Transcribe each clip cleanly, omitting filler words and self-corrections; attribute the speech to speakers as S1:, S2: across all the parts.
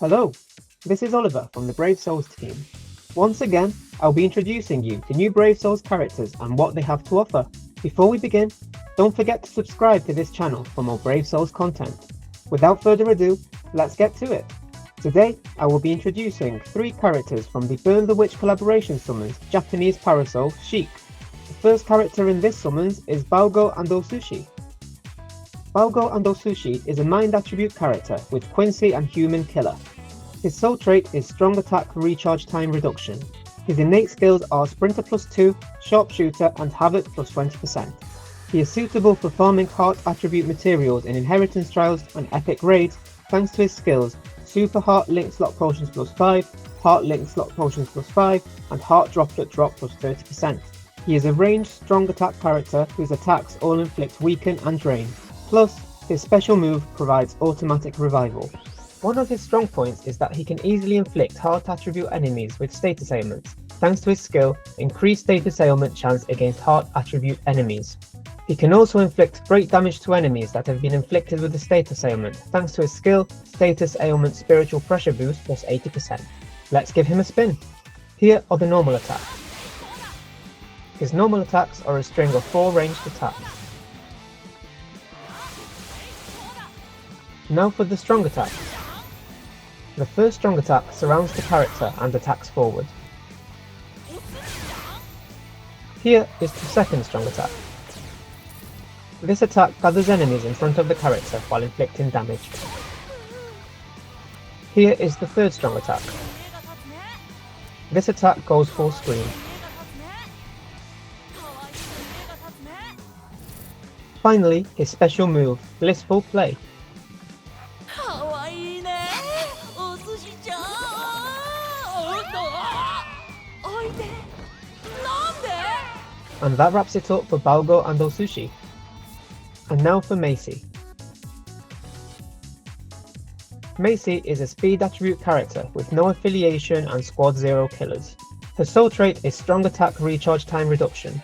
S1: Hello, this is Oliver from the Brave Souls team. Once again, I'll be introducing you to new Brave Souls characters and what they have to offer. Before we begin, don't forget to subscribe to this channel for more Brave Souls content. Without further ado, let's get to it. Today, I will be introducing 3 characters from the Burn the Witch collaboration summons Japanese Parasol Sheik. The first character in this summons is Baogo Ando Sushi. Baogo Ando Sushi is a mind attribute character with Quincy and Human Killer. His soul trait is strong attack recharge time reduction. His innate skills are Sprinter +2, Sharpshooter and Havoc +20%. He is suitable for farming heart attribute materials in inheritance trials and epic raids thanks to his skills Super Heart Link Slot Potions +5, Heart Link Slot Potions +5 and Heart Droplet Drop +30%. He is a ranged strong attack character whose attacks all inflict weaken and drain. Plus, his special move provides automatic revival. One of his strong points is that he can easily inflict heart attribute enemies with status ailments, thanks to his skill Increased Status Ailment Chance against heart attribute enemies. He can also inflict great damage to enemies that have been inflicted with the status ailment, thanks to his skill Status Ailment Spiritual Pressure Boost +80%. Let's give him a spin. Here are the normal attacks. His normal attacks are a string of 4 ranged attacks. Now for the strong attacks. The first strong attack surrounds the character and attacks forward. Here is the second strong attack. This attack gathers enemies in front of the character while inflicting damage. Here is the third strong attack. This attack goes full screen. Finally, his special move, Blissful Play. And that wraps it up for Baogo Ando Sushi. And now for Macy. Macy is a speed attribute character with no affiliation and squad 0 killers. Her soul trait is strong attack recharge time reduction.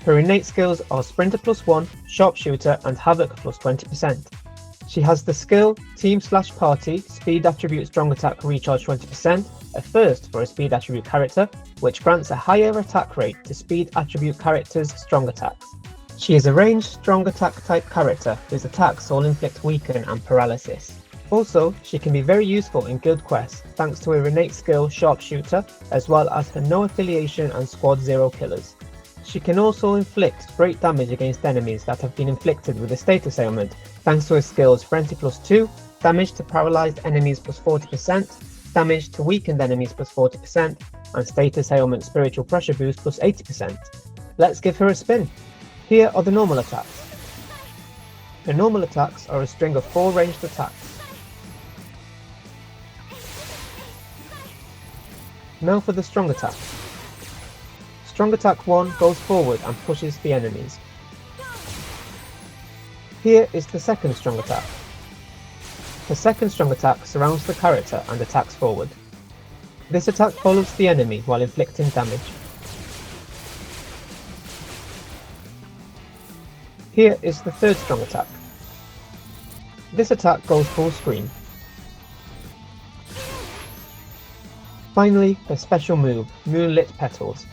S1: Her innate skills are Sprinter +1, Sharpshooter and Havoc +20%. She has the skill Team/Party speed attribute strong attack recharge 20%, a first for a speed attribute character, which grants a higher attack rate to speed attribute characters' strong attacks. She is a ranged strong attack type character whose attacks all inflict weaken and paralysis. Also, she can be very useful in guild quests thanks to her innate skill Sharpshooter, as well as her no affiliation and squad 0 killers. She can also inflict great damage against enemies that have been inflicted with a status ailment thanks to her skills Frenzy +2, damage to paralysed enemies +40%, damage to weakened enemies +40%, and status ailment spiritual pressure boost +80%. Let's give her a spin. Here are the normal attacks. Her normal attacks are a string of 4 ranged attacks. Now for the strong attack. Strong attack 1 goes forward and pushes the enemies. Here is the second strong attack. The second strong attack surrounds the character and attacks forward. This attack follows the enemy while inflicting damage. Here is the third strong attack. This attack goes full screen. Finally, her special move, Moonlit Petals.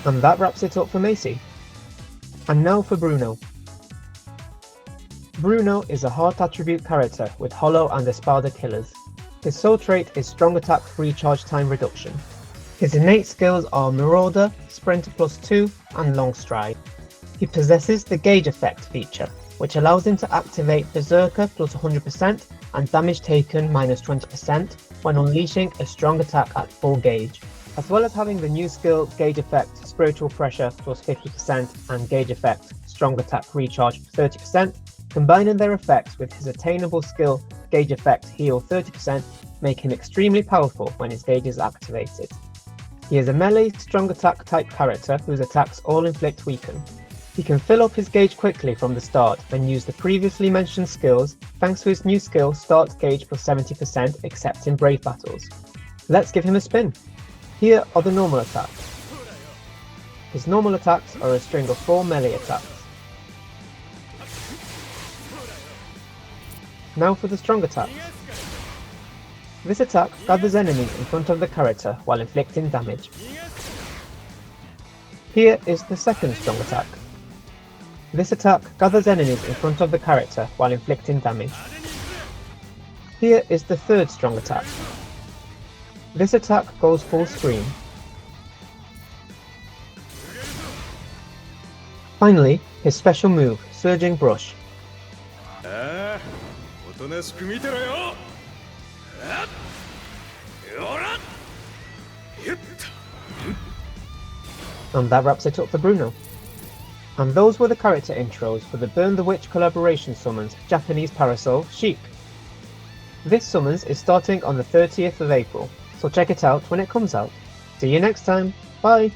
S1: And that wraps it up for Macy. And now for Bruno. Bruno is a heart attribute character with Hollow and Espada killers. His soul trait is strong attack recharge time reduction. His innate skills are Marauder, Sprinter +2 and Long Stride. He possesses the Gauge Effect feature, which allows him to activate Berserker +100% and damage taken -20% when unleashing a strong attack at full gauge, as well as having the new skill Gauge Effect Spiritual Pressure +50% and Gauge Effect Strong Attack Recharge 30%, combining their effects with his attainable skill Gauge Effect Heal 30% make him extremely powerful when his gauge is activated. He is a melee strong attack type character whose attacks all inflict weaken. He can fill up his gauge quickly from the start and use the previously mentioned skills thanks to his new skill Start Gauge +70% except in Brave Battles. Let's give him a spin. Here are the normal attacks. His normal attacks are a string of 4 melee attacks. Now for the strong attacks. This attack gathers enemies in front of the character while inflicting damage. Here is the second strong attack. This attack gathers enemies in front of the character while inflicting damage. Here is the third strong attack. This attack goes full screen. Finally, his special move, Surging Brush. And that wraps it up for Bruno. And those were the character intros for the Burn the Witch collaboration summons Japanese Parasol Sheik. This summons is starting on the 30th of April, so check it out when it comes out. See you next time, bye!